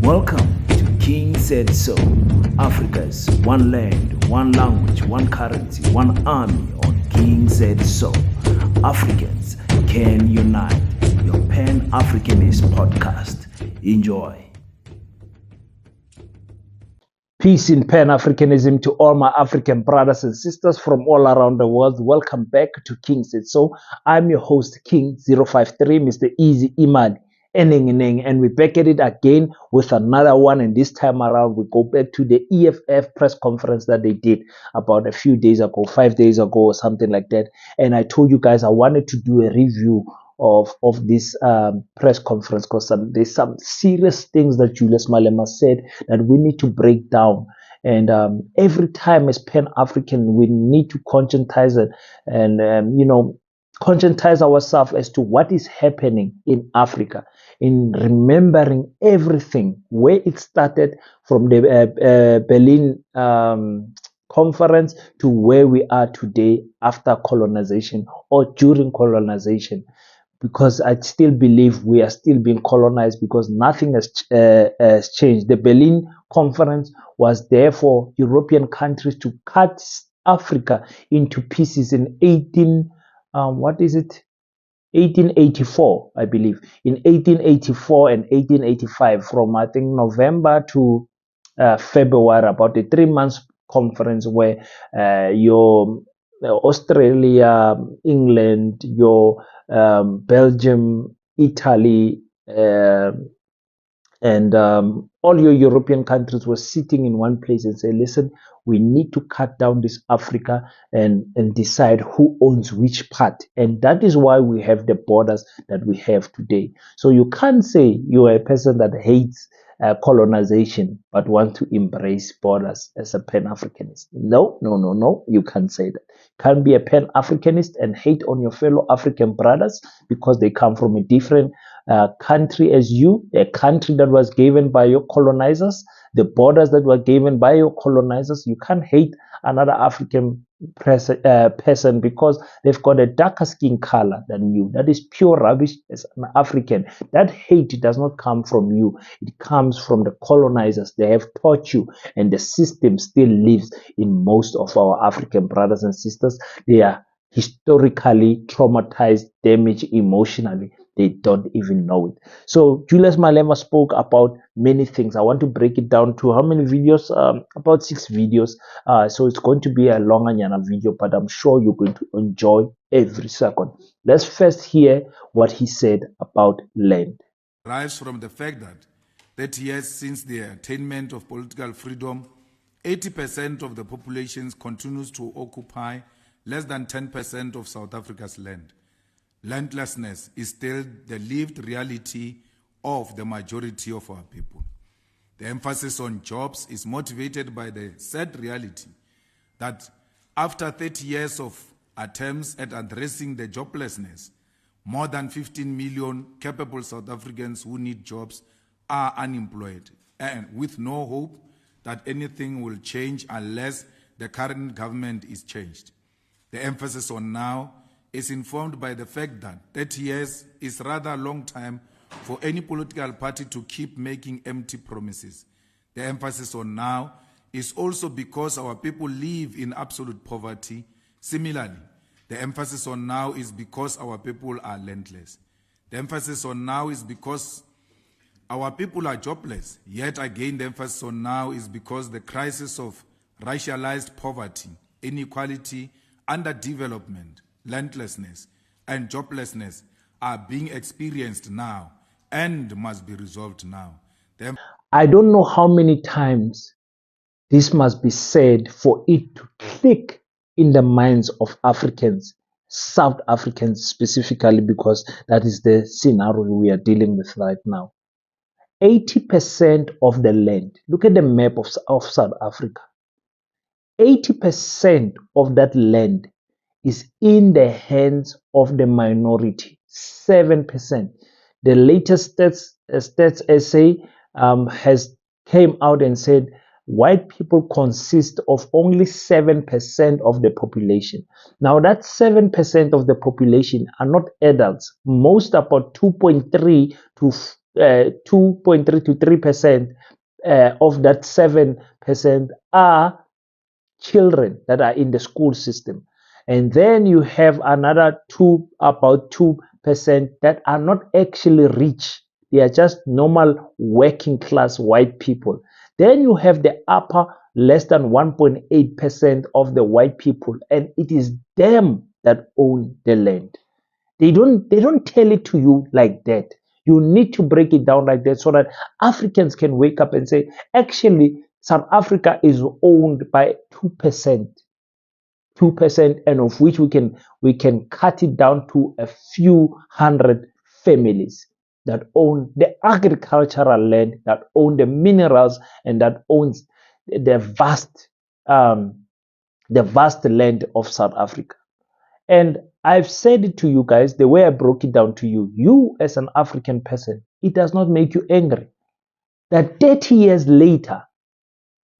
Welcome to King Said So, Africa's one land, one language, one currency, one army on King Said So. Africans can unite. Your Pan-Africanist podcast. Enjoy. Peace in Pan-Africanism to all my African brothers and sisters from all around the world. Welcome back to King Said So. I'm your host, King053, Mr. Easy Imad. And we're back at it again with another one. And this time around, we go back to the EFF press conference that they did about a few days ago, 5 days ago or something like that. And I told you guys I wanted to do a review of this press conference because there's some serious things that Julius Malema said that we need to break down. And every time as Pan-African, we need to conscientize it and, conscientize ourselves as to what is happening in Africa, in remembering everything, where it started from the Berlin conference to where we are today after colonization or during colonization. Because I still believe we are still being colonized because nothing has changed. The Berlin conference was there for European countries to cut Africa into pieces in 1884, I believe. In 1884 and 1885, from I think November to February, about a 3 months conference where your Australia, England, your Belgium, Italy, and all your European countries were sitting in one place and say, listen, we need to cut down this Africa and decide who owns which part. And that is why we have the borders that we have today. So you can't say you are a person that hates colonization but want to embrace borders as a Pan-Africanist. No, you can't say that. You can't be a Pan-Africanist and hate on your fellow African brothers because they come from a different country as you, a country that was given by your colonizers, the borders that were given by your colonizers. You can't hate another African person because they've got a darker skin color than you. That is pure rubbish as an African. That hate does not come from you. It comes from the colonizers. They have taught you, and the system still lives in most of our African brothers and sisters. They are historically traumatized, damaged emotionally. They don't even know it. So Julius Malema spoke about many things. I want to break it down to how many videos? About 6 videos. So it's going to be a longer video, but I'm sure you're going to enjoy every second. Let's first hear what he said about land. Derives from the fact that 30 years since the attainment of political freedom, 80% of the population continues to occupy less than 10% of South Africa's land. Landlessness is still the lived reality of the majority of our people. The emphasis on jobs is motivated by the sad reality that after 30 years of attempts at addressing the joblessness, more than 15 million capable South Africans who need jobs are unemployed, and with no hope that anything will change unless the current government is changed. The emphasis on now is informed by the fact that 30 years is rather a long time for any political party to keep making empty promises. The emphasis on now is also because our people live in absolute poverty. Similarly, the emphasis on now is because our people are landless. The emphasis on now is because our people are jobless. Yet again, the emphasis on now is because the crisis of racialized poverty, inequality, underdevelopment, landlessness, and joblessness are being experienced now and must be resolved now. I don't know how many times this must be said for it to click in the minds of Africans, South Africans specifically, because that is the scenario we are dealing with right now. 80% of the land, look at the map of South Africa. 80% of that land is in the hands of the minority, 7%. The latest stats essay has came out and said white people consist of only 7% of the population. Now that 7% of the population are not adults. Most, about 2.3 to 2.3 to 3% of that 7% are children that are in the school system. And then you have another about 2% that are not actually rich. They are just normal working class white people. Then you have the upper less than 1.8% of the white people, and it is them that own the land. They don't tell it to you like that. You need to break it down like that so that Africans can wake up and say, actually, South Africa is owned by 2%, 2%, and of which we can cut it down to a few hundred families that own the agricultural land, that own the minerals, and that owns the um, vast land of South Africa. And I've said it to you guys the way I broke it down to you. You, as an African person, it does not make you angry that 30 years later,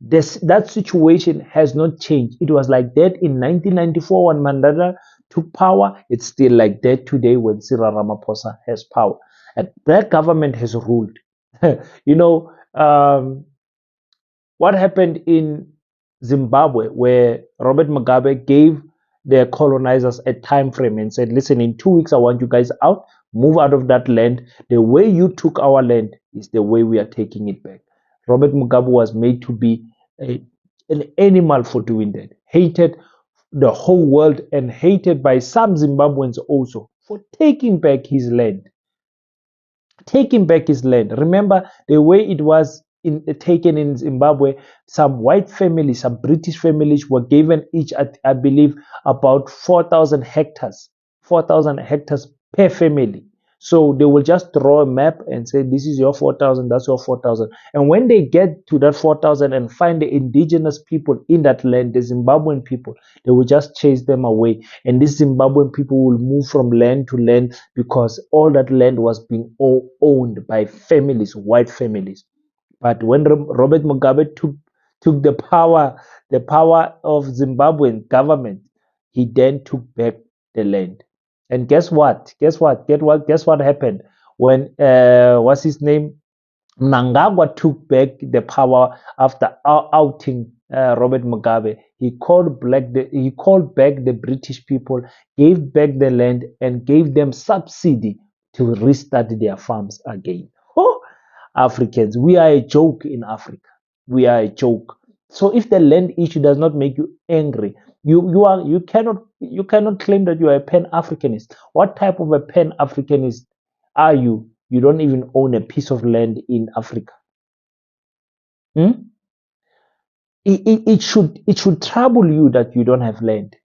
that situation has not changed. It was like that in 1994 when Mandela took power. It's still like that today when Cyril Ramaphosa has power. And that government has ruled. you know, what happened in Zimbabwe, where Robert Mugabe gave the colonizers a time frame and said, listen, in 2 weeks, I want you guys out, move out of that land. The way you took our land is the way we are taking it back. Robert Mugabe was made to be an animal for doing that, hated the whole world and hated by some Zimbabweans also for taking back his land. Taking back his land. Remember the way it was taken in Zimbabwe. Some white families, some British families were given each, I believe, about 4,000 hectares, 4,000 hectares per family. So they will just draw a map and say, this is your 4,000, that's your 4,000. And when they get to that 4,000 and find the indigenous people in that land, the Zimbabwean people, they will just chase them away. And these Zimbabwean people will move from land to land because all that land was being owned by families, white families. But when Robert Mugabe took the power of Zimbabwean government, he then took back the land. And guess what? Guess what happened when what's his name? Mnangagwa took back the power after outing Robert Mugabe. He called back the British people, gave back the land, and gave them subsidy to restart their farms again. Oh, Africans, we are a joke in Africa. We are a joke. So if the land issue does not make you angry, you cannot claim that you are a Pan-Africanist. What type of a Pan-Africanist are you? You don't even own a piece of land in Africa. Hmm? It should trouble you that you don't have land.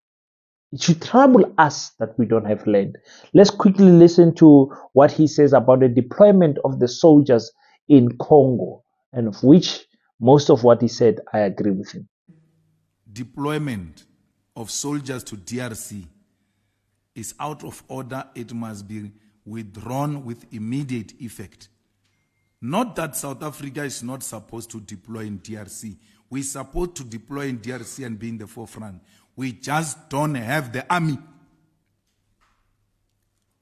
It should trouble us that we don't have land. Let's quickly listen to what he says about the deployment of the soldiers in Congo, and of which most of what he said, I agree with him. Deployment of soldiers to DRC is out of order. It must be withdrawn with immediate effect. Not that South Africa is not supposed to deploy in DRC. We're supposed to deploy in DRC and be in the forefront. We just don't have the army.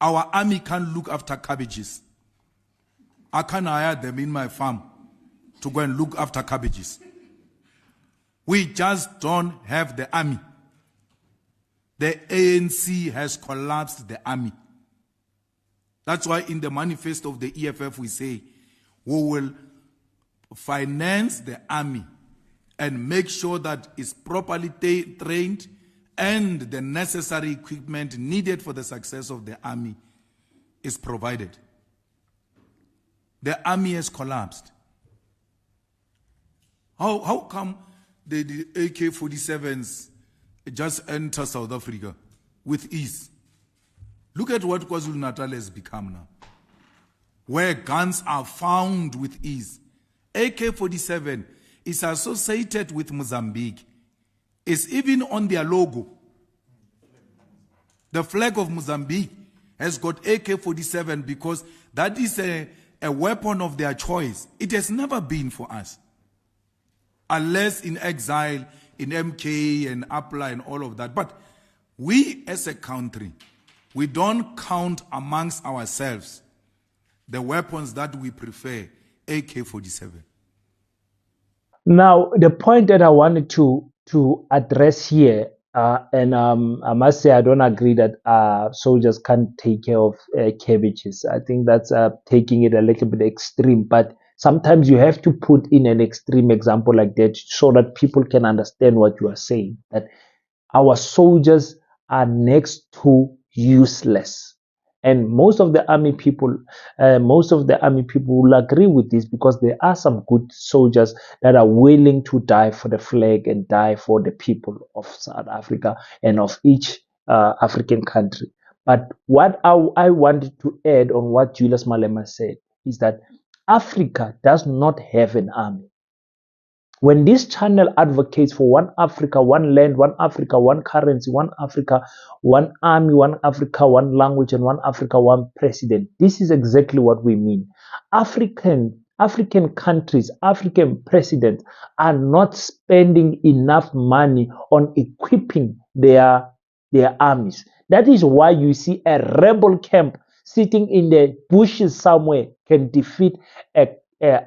Our army can't look after cabbages. I can't hire them in my farm to go and look after cabbages. We just don't have the army. The ANC has collapsed the army. That's why in the manifesto of the EFF we say we will finance the army and make sure that it's properly trained and the necessary equipment needed for the success of the army is provided. The army has collapsed. How come the AK-47s just enter South Africa with ease? Look at what KwaZulu-Natal has become now, where guns are found with ease. AK-47 is associated with Mozambique. It's even on their logo. The flag of Mozambique has got AK-47 because that is a weapon of their choice. It has never been for us. Unless in exile, in MK and APLA and all of that. But we as a country, we don't count amongst ourselves The weapons that we prefer, AK-47. Now, the point that I wanted to address here, and I must say I don't agree that soldiers can't take care of cabbages. I think that's taking it a little bit extreme. But sometimes you have to put in an extreme example like that so that people can understand what you are saying. That our soldiers are next to useless. And most of the army people will agree with this because there are some good soldiers that are willing to die for the flag and die for the people of South Africa and of each African country. But what I wanted to add on what Julius Malema said is that Africa does not have an army. When this channel advocates for one Africa, one land, one Africa, one currency, one Africa, one army, one Africa, one language, and one Africa, one president, this is exactly what we mean. African countries, African presidents are not spending enough money on equipping their armies. That is why you see a rebel camp sitting in the bushes somewhere can defeat an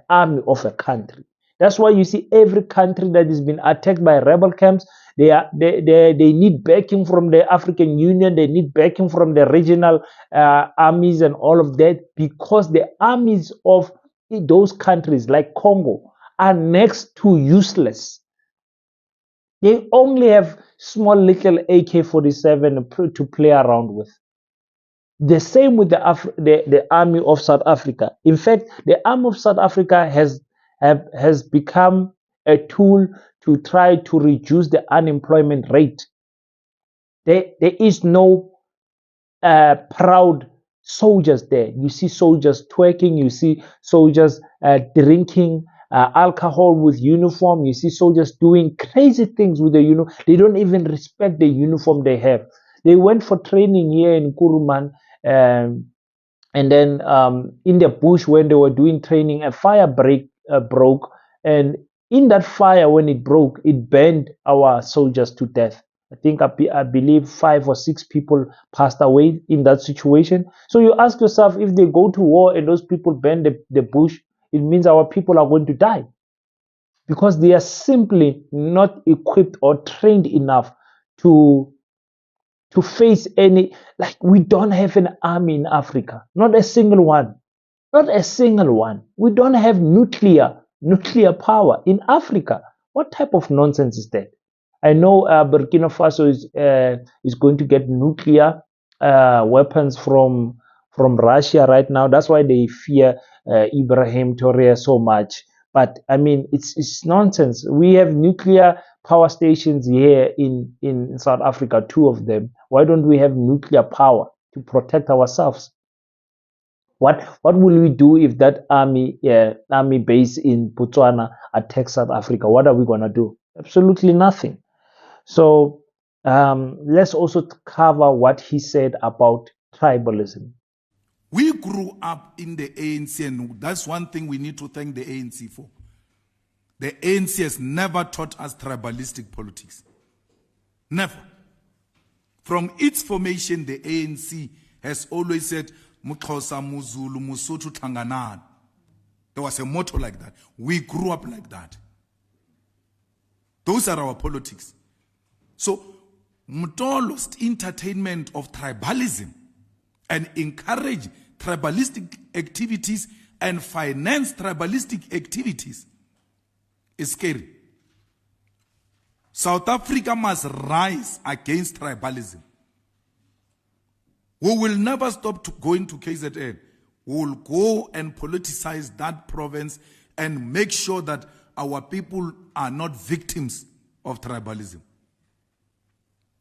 army of a country. That's why you see every country that has been attacked by rebel camps, they need backing from the African Union, they need backing from the regional armies and all of that, because the armies of those countries like Congo are next to useless. They only have small little AK-47 to play around with. The same with the army of South Africa. In fact, the army of South Africa has become a tool to try to reduce the unemployment rate. There is no proud soldiers there. You see soldiers twerking, you see soldiers drinking alcohol with uniform, you see soldiers doing crazy things with the uniform. They don't even respect the uniform they have. They went for training here in Kuruman, and then in the bush when they were doing training, a fire broke, and in that fire, when it broke, it burned our soldiers to death. I believe 5 or 6 people passed away in that situation. So you ask yourself, if they go to war and those people burn the bush, it means our people are going to die, because they are simply not equipped or trained enough to face any. Like, we don't have an army in Africa, not a single one. Not a single one. We don't have nuclear power in Africa. What type of nonsense is that? I know Burkina Faso is going to get nuclear weapons from Russia right now. That's why they fear Ibrahim Traoré so much. But I mean, it's nonsense. We have nuclear power stations here in South Africa, 2 of them. Why don't we have nuclear power to protect ourselves? What will we do if that army base in Botswana attacks South Africa? What are we gonna do? Absolutely nothing. So let's also cover what he said about tribalism. We grew up in the ANC, and that's one thing we need to thank the ANC for. The ANC has never taught us tribalistic politics. Never. From its formation, the ANC has always said, Muxhosa, Muzulu, Musotho, Tanganan. There was a motto like that. We grew up like that. Those are our politics. So, Mutolo's entertainment of tribalism and encourage tribalistic activities and finance tribalistic activities is scary. South Africa must rise against tribalism. We will never stop going to KZN. We will go and politicize that province and make sure that our people are not victims of tribalism.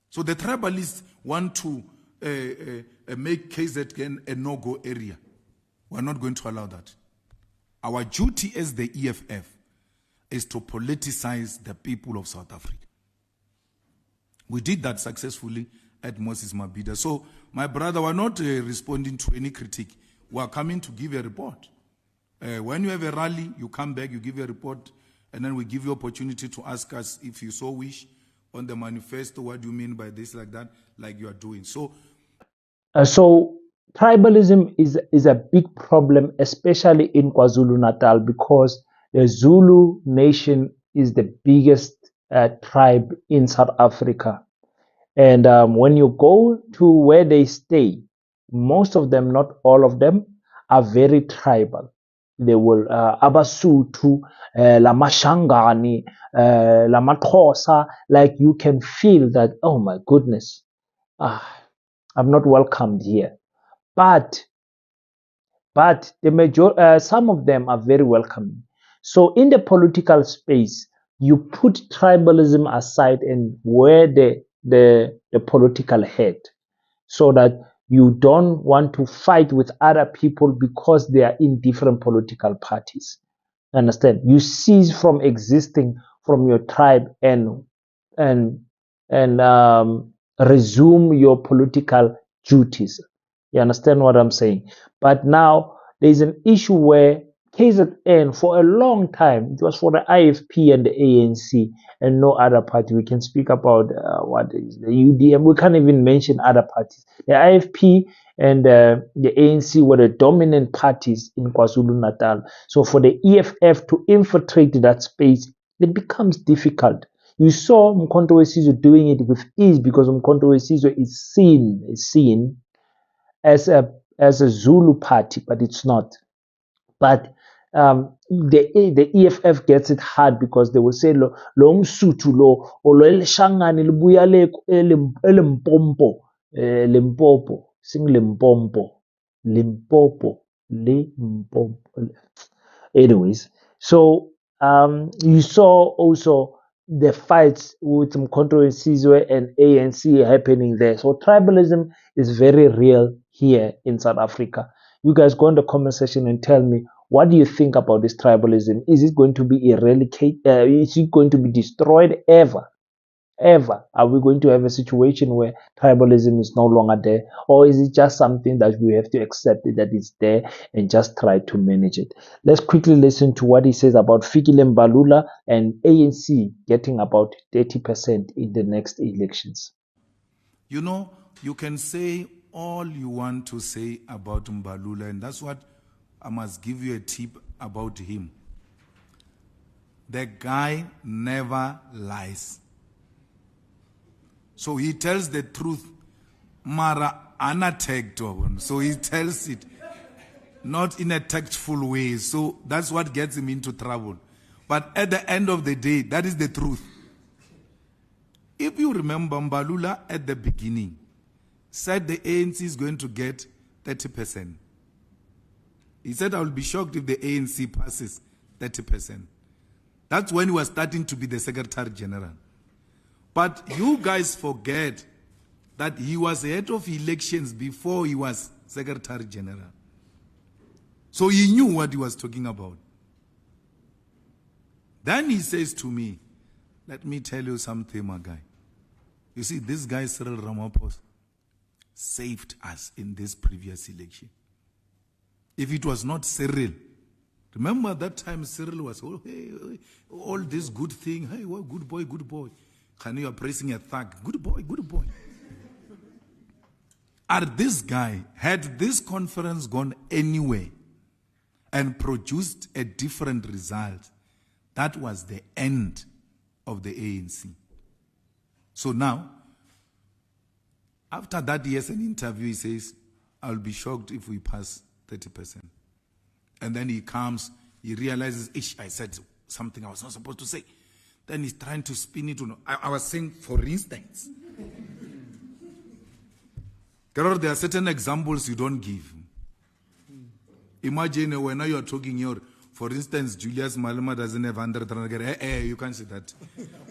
So the tribalists want to make KZN a no-go area. We're not going to allow that. Our duty as the EFF is to politicize the people of South Africa. We did that successfully at Moses Mabhida. So, my brother, we're not responding to any critique. We are coming to give a report. When you have a rally, you come back, you give a report, and then we give you opportunity to ask us, if you so wish, on the manifesto, what do you mean by this, like that, like you are doing. So tribalism is a big problem, especially in KwaZulu-Natal, because the Zulu nation is the biggest tribe in South Africa. And when you go to where they stay, most of them, not all of them, are very tribal. They will Abasutu, Lamashangani, Lamaxhosa, like you can feel that, oh my goodness, ah, I'm not welcomed here. But some of them are very welcoming. So in the political space, you put tribalism aside and wear the political head, so that you don't want to fight with other people because they are in different political parties. Understand? You cease from existing from your tribe and and resume your political duties. You understand what I'm saying? But now there's an issue where KZN for a long time it was for the IFP and the ANC and no other party. We can speak about what is the UDM. We can't even mention other parties. The IFP and the ANC were the dominant parties in KwaZulu Natal. So for the EFF to infiltrate that space, it becomes difficult. You saw Mkhonto Wesizwe doing it with ease because Mkhonto Wesizwe is seen as a Zulu party, but it's not. But the EFF gets it hard because they will say lo msuthu lo olwelishangani libuya eLimpopo, Limpopo, sing Limpopo, Limpopo, Limpopo. Anyways, so you saw also the fights with Mkhonto Sizwe and ANC happening there. So tribalism is very real here in South Africa. You guys go in the comment section and tell me, what do you think about this tribalism? Is it going to be eradicated? Is it going to be destroyed ever? Ever? Are we going to have a situation where tribalism is no longer there? Or is it just something that we have to accept that it's there and just try to manage it? Let's quickly listen to what he says about Fikile Mbalula and ANC getting about 30% in the next elections. You know, you can say all you want to say about Mbalula, and that's what I must give you a tip about him. The guy never lies. So he tells the truth, mara unattacked. So he tells it not in a tactful way. So that's what gets him into trouble. But at the end of the day, that is the truth. If you remember, Mbalula at the beginning said the ANC is going to get 30%. He said, I will be shocked if the ANC passes 30%. That's when he was starting to be the Secretary General. But you guys forget that he was head of elections before he was Secretary General. So he knew what he was talking about. Then he says to me, let me tell you something, my guy. You see, this guy, Cyril Ramaphosa, saved us in this previous election. If it was not Cyril, remember that time Cyril was, oh, hey, all this good thing, hey, well, good boy, good boy. And you are praising a thug, good boy, good boy. And this guy, had this conference gone anywhere and produced a different result, that was the end of the ANC. So now, after that, he has an interview, he says, I'll be shocked if we pass 30%. And then he comes, he realizes, I said something I was not supposed to say. Then he's trying to spin it. I was saying, for instance. There are certain examples you don't give. Imagine when you are talking, for instance, Julius Malema doesn't have 100. You can't say that.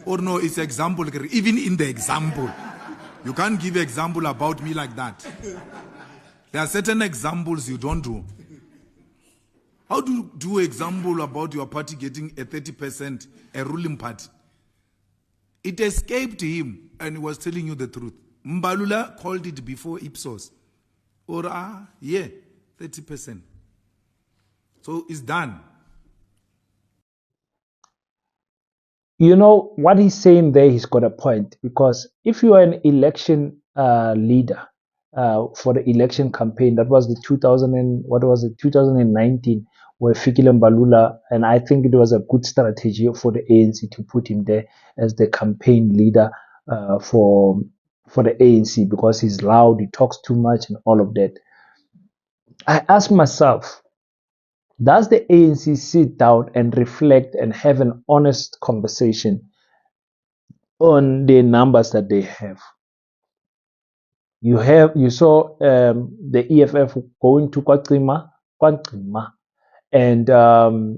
Or no, it's example. Even in the example, you can't give example about me like that. There are certain examples you don't do. How do you do example about your party getting a 30%, a ruling party? It escaped him and he was telling you the truth. Mbalula called it before Ipsos. Or, 30%. So it's done. You know, what he's saying there, he's got a point. Because if you are an election leader for the election campaign. That was the 2019, where Fikile Mbalula, and I think it was a good strategy for the ANC to put him there as the campaign leader for the ANC, because he's loud, he talks too much, and all of that. I ask myself, does the ANC sit down and reflect and have an honest conversation on the numbers that they have? You saw the EFF going to Kwancima, and the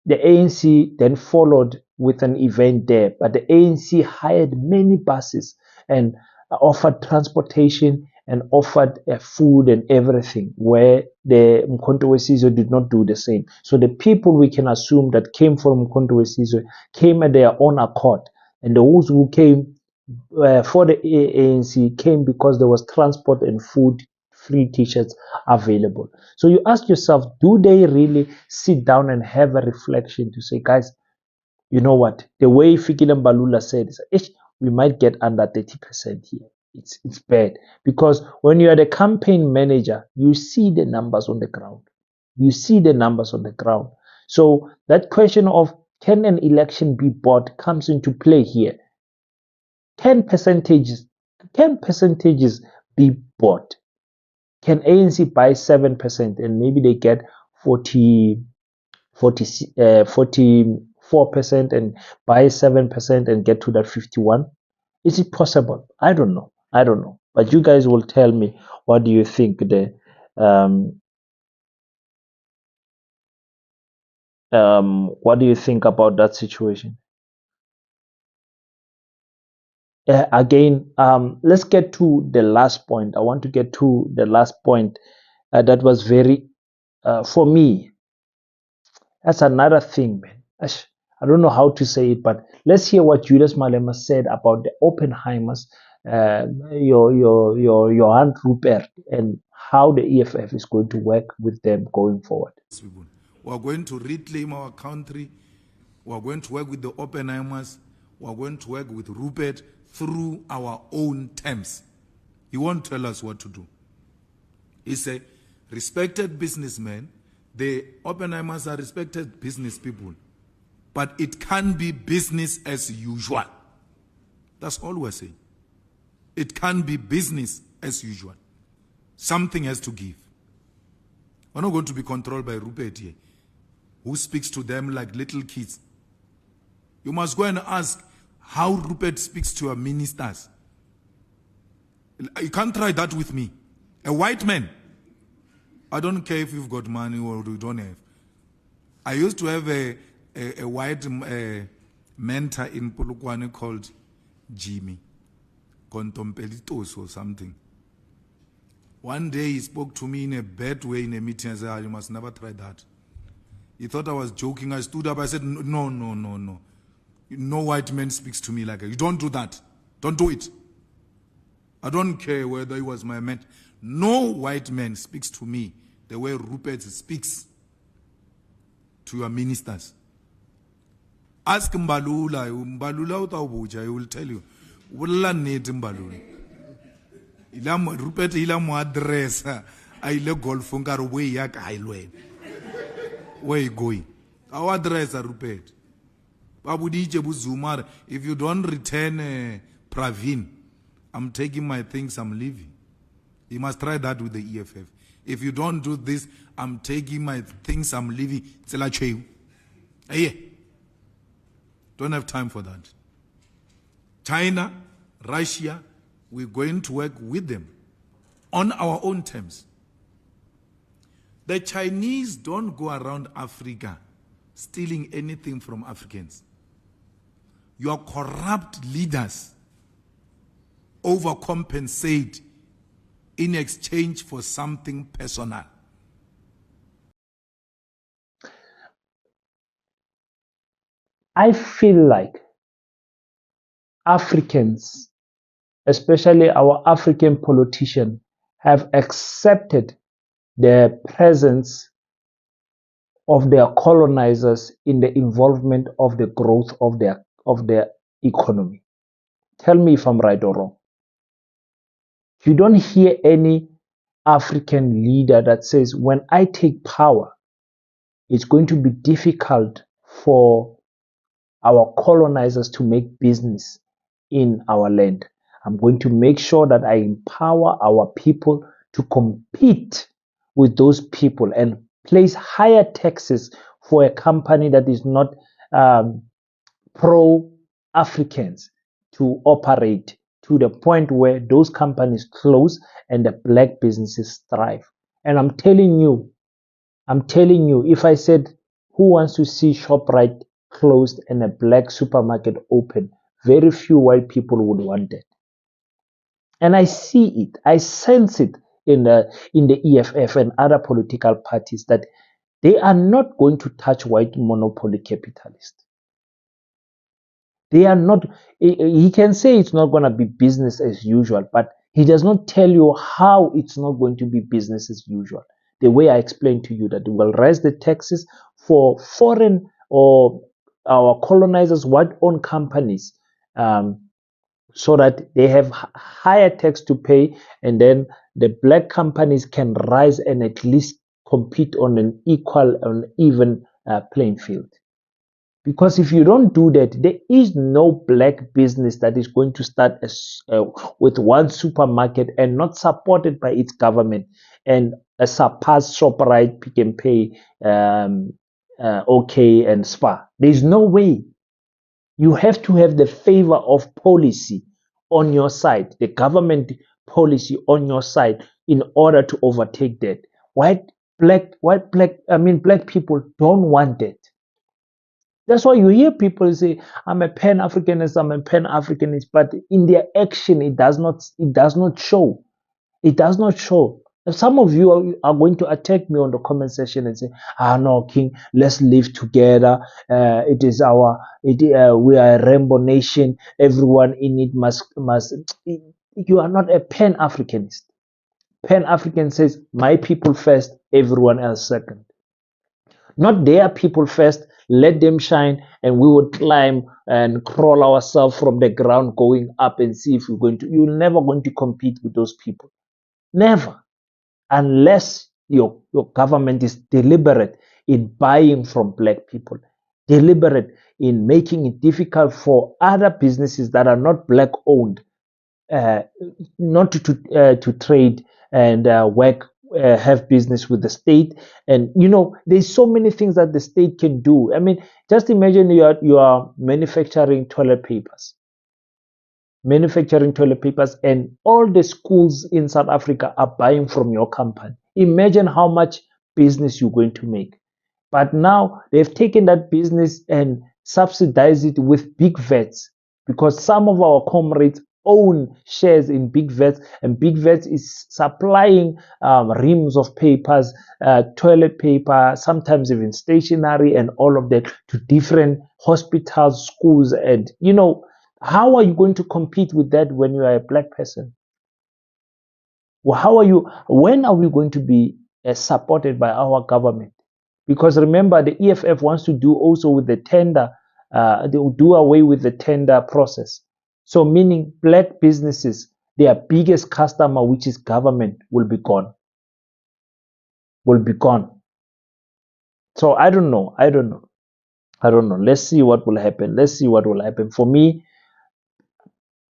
ANC then followed with an event there. But the ANC hired many buses and offered transportation and offered food and everything, where the Mkhonto weSizwe did not do the same. So the people, we can assume, that came from Mkhonto weSizwe came at their own accord, and those who came for the ANC came because there was transport and food, free t-shirts available. So you ask yourself, do they really sit down and have a reflection to say, guys, you know what? The way Fikile Mbalula said is, we might get under 30% here. It's bad, because when you are the campaign manager, you see the numbers on the ground. You see the numbers on the ground. So that question of, can an election be bought, comes into play here. Can percentages be bought? Can ANC buy 7% and maybe they get 44% and buy 7% and get to that 51? Is it possible? I don't know. But you guys will tell me, what do you think what do you think about that situation? Again, let's get to the last point. I want to get to the last point that was very, for me, that's another thing, man. I don't know how to say it, but let's hear what Julius Malema said about the Oppenheimers, your Aunt Rupert, and how the EFF is going to work with them going forward. We are going to reclaim our country. We are going to work with the Oppenheimers. We are going to work with Rupert through our own terms. He won't tell us what to do. He's a respected businessman. The Oppenheimers are respected business people. But it can't be business as usual. That's all we're saying. It can't be business as usual. Something has to give. We're not going to be controlled by Rupert here, who speaks to them like little kids. You must go and ask how Rupert speaks to your ministers. You can't try that with me. A white man. I don't care if you've got money or you don't have. I used to have a white mentor in Polokwane called Jimmy Contompelitos or something. One day he spoke to me in a bad way in a meeting. I said, you must never try that. He thought I was joking. I stood up. I said, no. No white man speaks to me like that. You don't do that. Don't do it. I don't care whether he was my man. No white man speaks to me the way Rupert speaks to your ministers. Ask Mbalula. Mbalula utawubuja. He will tell you. Wala need Mbalula. Rupert ila mo address. Aile golf ngaro way yak ailwe. Where you going? Our address Rupert. If you don't return Pravin, I'm taking my things, I'm leaving. You must try that with the EFF. If you don't do this, I'm taking my things, I'm leaving. Don't have time for that. China, Russia, we're going to work with them on our own terms. The Chinese don't go around Africa stealing anything from Africans. Your corrupt leaders overcompensate in exchange for something personal. I feel like Africans, especially our African politicians, have accepted the presence of their colonizers in the involvement of the growth of their economy. Tell me if I'm right or wrong. You don't hear any African leader that says, when I take power, it's going to be difficult for our colonizers to make business in our land. I'm going to make sure that I empower our people to compete with those people and place higher taxes for a company that is not pro Africans to operate to the point where those companies close and the black businesses thrive. And I'm telling you, if I said, who wants to see ShopRite closed and a black supermarket open, very few white people would want that. And I see it, I sense it in the EFF and other political parties that they are not going to touch white monopoly capitalists. They are not, he can say it's not going to be business as usual, but he does not tell you how it's not going to be business as usual. The way I explained to you that we'll raise the taxes for foreign or our colonizers, white owned companies, so that they have higher tax to pay, and then the black companies can rise and at least compete on an equal and even playing field. Because if you don't do that, there is no black business that is going to start with one supermarket and not supported by its government and surpass ShopRite, Pick and Pay, OK, and Spa. There's no way. You have to have the favor of policy on your side, the government policy on your side, in order to overtake that. Black people don't want that. That's why you hear people say, I'm a Pan-Africanist, I'm a Pan-Africanist, but in their action, it does not show. It does not show. Some of you are going to attack me on the comment section and say, no, King, let's live together. We are a rainbow nation. Everyone in it must. You are not a Pan-Africanist. Pan-African says, my people first, everyone else second. Not their people first, let them shine, and we would climb and crawl ourselves from the ground going up and see if we're going to. You're never going to compete with those people. Never. Unless your government is deliberate in buying from black people, deliberate in making it difficult for other businesses that are not black owned not to trade and work, have business with the state. And there's so many things that the state can do. I mean, just imagine you are manufacturing toilet papers, and all the schools in South Africa are buying from your company. Imagine how much business you're going to make. But now they've taken that business and subsidized it with big vets, because some of our comrades own shares in big vets, and big vets is supplying reams of papers, toilet paper, sometimes even stationery and all of that to different hospitals, schools. And how are you going to compete with that when you are a black person? Well, when are we going to be supported by our government? Because remember, the EFF wants to do also with the tender, they will do away with the tender process. So meaning black businesses, their biggest customer, which is government, will be gone. So I don't know. Let's see what will happen. For me,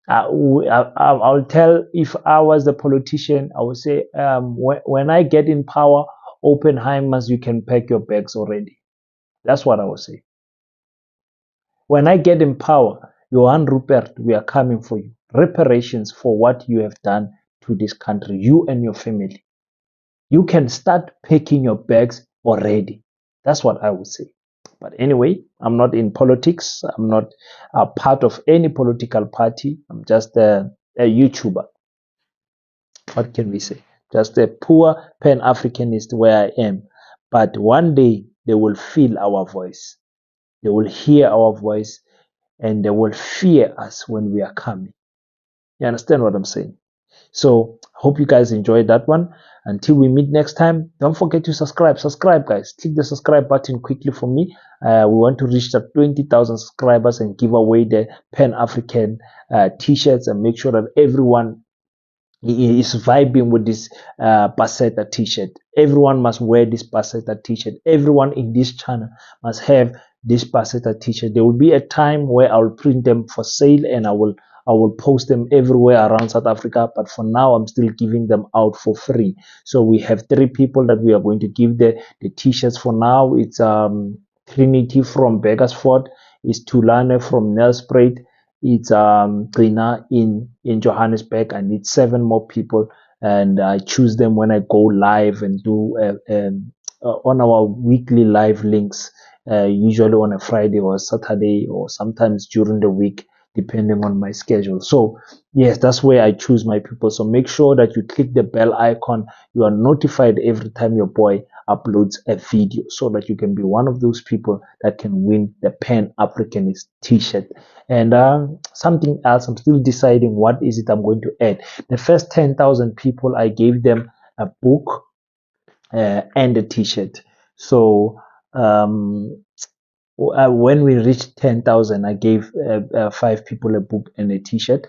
I'll tell, if I was the politician, I would say, when I get in power, Oppenheimers, you can pack your bags already. That's what I would say. When I get in power, Johan Rupert, we are coming for you. Reparations for what you have done to this country, you and your family. You can start packing your bags already. That's what I would say. But anyway, I'm not in politics. I'm not a part of any political party. I'm just a YouTuber. What can we say? Just a poor Pan-Africanist where I am. But one day they will feel our voice. They will hear our voice, and they will fear us when we are coming. You understand what I'm saying? So I hope you guys enjoyed that one. Until we meet next time, don't forget to subscribe. Subscribe, guys. Click the subscribe button quickly for me. We want to reach the 20,000 subscribers and give away the Pan-African t-shirts, and make sure that everyone He is vibing with this Paseta t-shirt. Everyone must wear this Paseta t-shirt. Everyone in this channel must have this Paseta t-shirt. There will be a time where I'll print them for sale and I will post them everywhere around South Africa. But for now, I'm still giving them out for free. So we have 3 people that we are going to give the t-shirts for now. It's Trinity from Begersford, it's Tulane from Nelspruit, it's Gina in Johannesburg. I need 7 more people, and I choose them when I go live and do on our weekly live links, usually on a Friday or a Saturday or sometimes during the week, depending on my schedule. So yes, that's where I choose my people. So make sure that you click the bell icon. You are notified every time your boy uploads a video, so that you can be one of those people that can win the Pan-Africanist t-shirt. And something else, I'm still deciding what is it I'm going to add. The first 10,000 people, I gave them a book and a t-shirt. So when we reached 10,000, I gave 5 people a book and a t-shirt.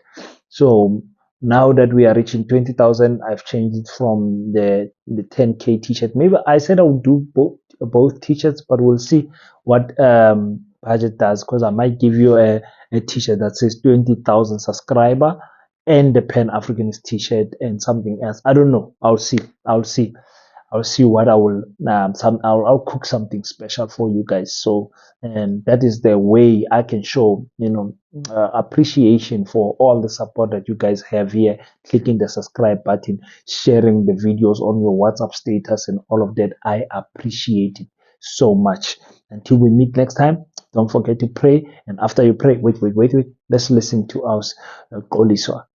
So now that we are reaching 20,000, I've changed it from the 10K t-shirt. Maybe I said I would do both t-shirts, but we'll see what budget does, because I might give you a t-shirt that says 20,000 subscriber and the Pan-Africanist t-shirt and something else. I don't know. I'll see. I'll see what I will. I'll cook something special for you guys. So, and that is the way I can show, appreciation for all the support that you guys have here. Clicking the subscribe button, sharing the videos on your WhatsApp status, and all of that. I appreciate it so much. Until we meet next time, don't forget to pray. And after you pray, wait. Let's listen to our Goliswa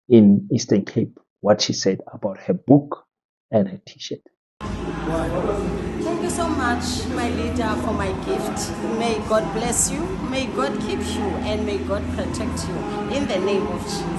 in Eastern Cape, what she said about her book and her t-shirt. Thank you so much, my leader, for my gift. May God bless you, may God keep you, and may God protect you. In the name of Jesus.